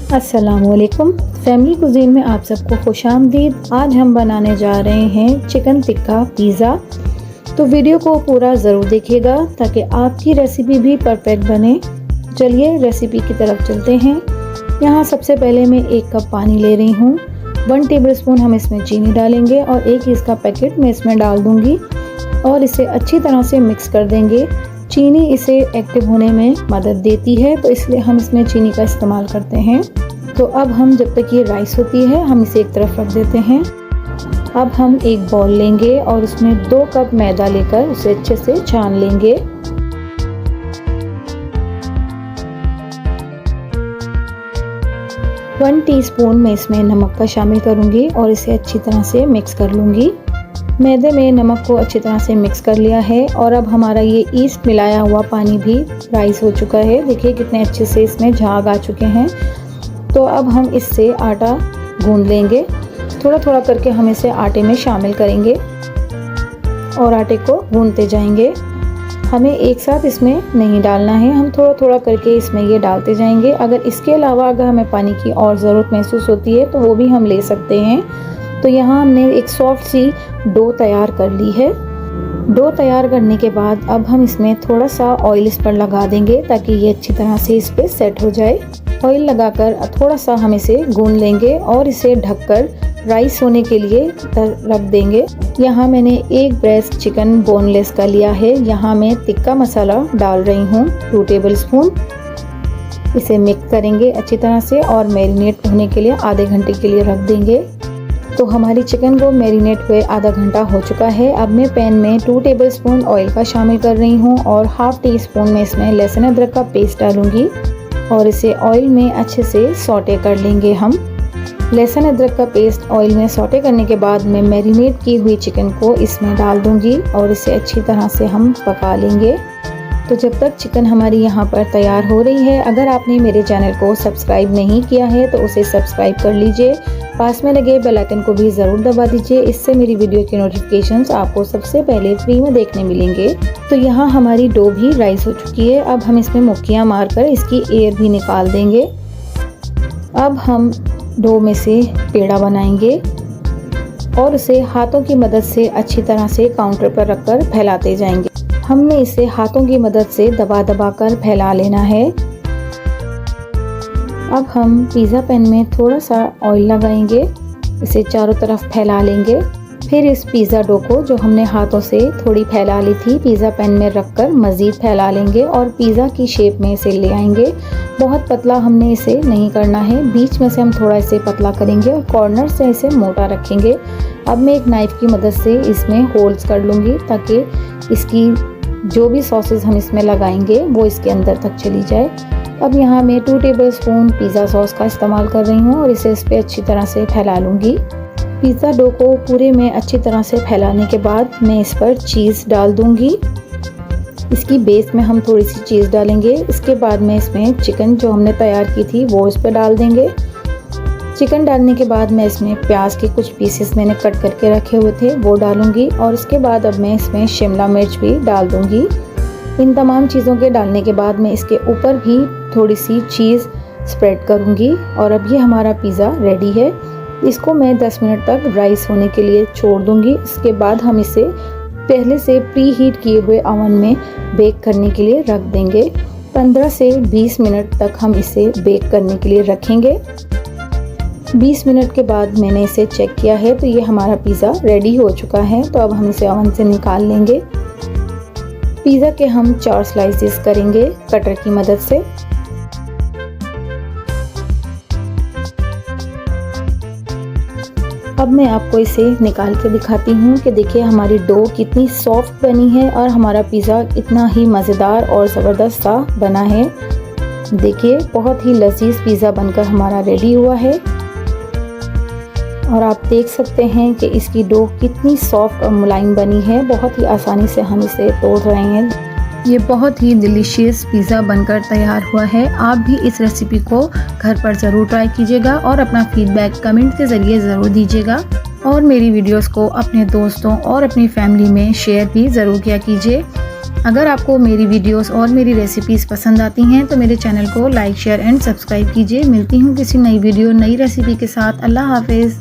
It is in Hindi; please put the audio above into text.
अस्सलामुअलैकुम। फैमिली कुजीन में आप सबको खुशामदीद। आज हम बनाने जा रहे हैं चिकन टिक्का पिज़्ज़ा। तो वीडियो को पूरा ज़रूर देखिएगा ताकि आपकी रेसिपी भी परफेक्ट बने। चलिए रेसिपी की तरफ चलते हैं। यहाँ सबसे पहले मैं 1 कप पानी ले रही हूँ। 1 टेबलस्पून हम इसमें चीनी डालेंगे और 1 इसका पैकेट मैं इसमें डाल दूँगी और इसे अच्छी तरह से मिक्स कर देंगे। चीनी इसे एक्टिव होने में मदद देती है, तो इसलिए हम इसमें चीनी का इस्तेमाल करते हैं। तो अब हम जब तक ये राइस होती है हम इसे एक तरफ रख देते हैं। अब हम एक बाउल लेंगे और उसमें 2 कप मैदा लेकर उसे अच्छे से छान लेंगे। वन टीस्पून मैं इसमें नमक का शामिल करूंगी और इसे अच्छी तरह से मिक्स कर लूँगी। मैदे में नमक को अच्छी तरह से मिक्स कर लिया है और अब हमारा ये ईस्ट मिलाया हुआ पानी भी राइस हो चुका है। देखिए कितने अच्छे से इसमें झाग आ चुके हैं। तो अब हम इससे आटा गूंद लेंगे। थोड़ा थोड़ा करके हम इसे आटे में शामिल करेंगे और आटे को गूंदते जाएंगे। हमें एक साथ इसमें नहीं डालना है, हम थोड़ा थोड़ा करके इसमें ये डालते जाएंगे। अगर इसके अलावा अगर हमें पानी की और ज़रूरत महसूस होती है तो वो भी हम ले सकते हैं। तो यहाँ हमने एक सॉफ्ट सी डो तैयार कर ली है। डो तैयार करने के बाद अब हम इसमें थोड़ा सा ऑयल इस पर लगा देंगे ताकि ये अच्छी तरह से इस पर सेट हो जाए। ऑयल लगाकर थोड़ा सा हम इसे गूंद लेंगे और इसे ढककर राइस होने के लिए रख देंगे। यहाँ मैंने 1 ब्रेस्ट चिकन बोनलेस का लिया है। यहाँ मैं टिक्का मसाला डाल रही हूँ 2 टेबलस्पून। इसे मिक्स करेंगे अच्छी तरह से और मैरिनेट होने के लिए आधे घंटे के लिए रख देंगे। तो हमारी चिकन को मैरिनेट हुए आधा घंटा हो चुका है। अब मैं पैन में 2 टेबलस्पून ऑयल का शामिल कर रही हूँ और ½ टीस्पून में इसमें लहसुन अदरक का पेस्ट डालूंगी और इसे ऑयल में अच्छे से सौटे कर लेंगे हम। लहसुन अदरक का पेस्ट ऑयल में सौटे करने के बाद मैं मैरिनेट की हुई चिकन को इसमें डाल दूंगी और इसे अच्छी तरह से हम पका लेंगे। तो जब तक चिकन हमारी यहाँ पर तैयार हो रही है, अगर आपने मेरे चैनल को सब्सक्राइब नहीं किया है तो उसे सब्सक्राइब कर लीजिए। पास में लगे बेल आइकन को भी ज़रूर दबा दीजिए। इससे मेरी वीडियो के नोटिफिकेशंस आपको सबसे पहले फ्री में देखने मिलेंगे। तो यहाँ हमारी डो भी राइस हो चुकी है। अब हम इसमें मुक्कियाँ मारकर इसकी एयर भी निकाल देंगे। अब हम डो में से पेड़ा बनाएंगे और उसे हाथों की मदद से अच्छी तरह से काउंटर पर रखकर फैलाते जाएंगे। हमने इसे हाथों की मदद से दबा दबा कर फैला लेना है। अब हम पिज़्ज़ा पैन में थोड़ा सा ऑयल लगाएंगे, इसे चारों तरफ फैला लेंगे। फिर इस पिज़्ज़ा डो को जो हमने हाथों से थोड़ी फैला ली थी पिज़्ज़ा पैन में रखकर मज़ीद फैला लेंगे और पिज़्ज़ा की शेप में इसे ले आएंगे। बहुत पतला हमने इसे नहीं करना है, बीच में से हम थोड़ा इसे पतला करेंगे और कॉर्नर से इसे मोटा रखेंगे। अब मैं एक नाइफ़ की मदद से इसमें होल्स कर लूँगी ताकि इसकी जो भी सॉसेस हम इसमें लगाएंगे वो इसके अंदर तक चली जाए। अब यहाँ मैं 2 टेबलस्पून पिज़्ज़ा सॉस का इस्तेमाल कर रही हूँ और इसे इस पर अच्छी तरह से फैला लूँगी। पिज़्ज़ा डो को पूरे में अच्छी तरह से फैलाने के बाद मैं इस पर चीज़ डाल दूँगी। इसकी बेस में हम थोड़ी सी चीज़ डालेंगे। इसके बाद में इसमें चिकन जो हमने तैयार की थी वो इस पर डाल देंगे। चिकन डालने के बाद मैं इसमें प्याज के कुछ पीसेस मैंने कट करके रखे हुए थे वो डालूंगी और उसके बाद अब मैं इसमें शिमला मिर्च भी डाल दूंगी। इन तमाम चीज़ों के डालने के बाद मैं इसके ऊपर भी थोड़ी सी चीज़ स्प्रेड करूंगी और अब ये हमारा पिज़्ज़ा रेडी है। इसको मैं 10 मिनट तक राइस होने के लिए छोड़ दूंगी। इसके बाद हम इसे पहले से प्री हीट किए हुए ओवन में बेक करने के लिए रख देंगे। 15 से 20 मिनट तक हम इसे बेक करने के लिए रखेंगे। 20 मिनट के बाद मैंने इसे चेक किया है तो ये हमारा पिज़्ज़ा रेडी हो चुका है। तो अब हम इसे ओवन से निकाल लेंगे। पिज़्ज़ा के हम 4 स्लाइसेस करेंगे कटर की मदद से। अब मैं आपको इसे निकाल के दिखाती हूँ कि देखिए हमारी डो कितनी सॉफ्ट बनी है और हमारा पिज़्ज़ा इतना ही मज़ेदार और ज़बरदस्त सा बना है। देखिए बहुत ही लजीज पिज़्ज़ा बनकर हमारा रेडी हुआ है और आप देख सकते हैं कि इसकी डो कितनी सॉफ्ट और मुलायम बनी है। बहुत ही आसानी से हम इसे तोड़ रहे हैं। ये बहुत ही डिलीशियस पिज़्ज़ा बनकर तैयार हुआ है। आप भी इस रेसिपी को घर पर ज़रूर ट्राई कीजिएगा और अपना फीडबैक कमेंट के ज़रिए ज़रूर दीजिएगा और मेरी वीडियोस को अपने दोस्तों और अपनी फैमिली में शेयर भी ज़रूर किया कीजिए। अगर आपको मेरी वीडियोस और मेरी रेसिपीज़ पसंद आती हैं तो मेरे चैनल को लाइक शेयर एंड सब्सक्राइब कीजिए। मिलती हूँ किसी नई वीडियो नई रेसिपी के साथ। अल्लाह हाफिज़।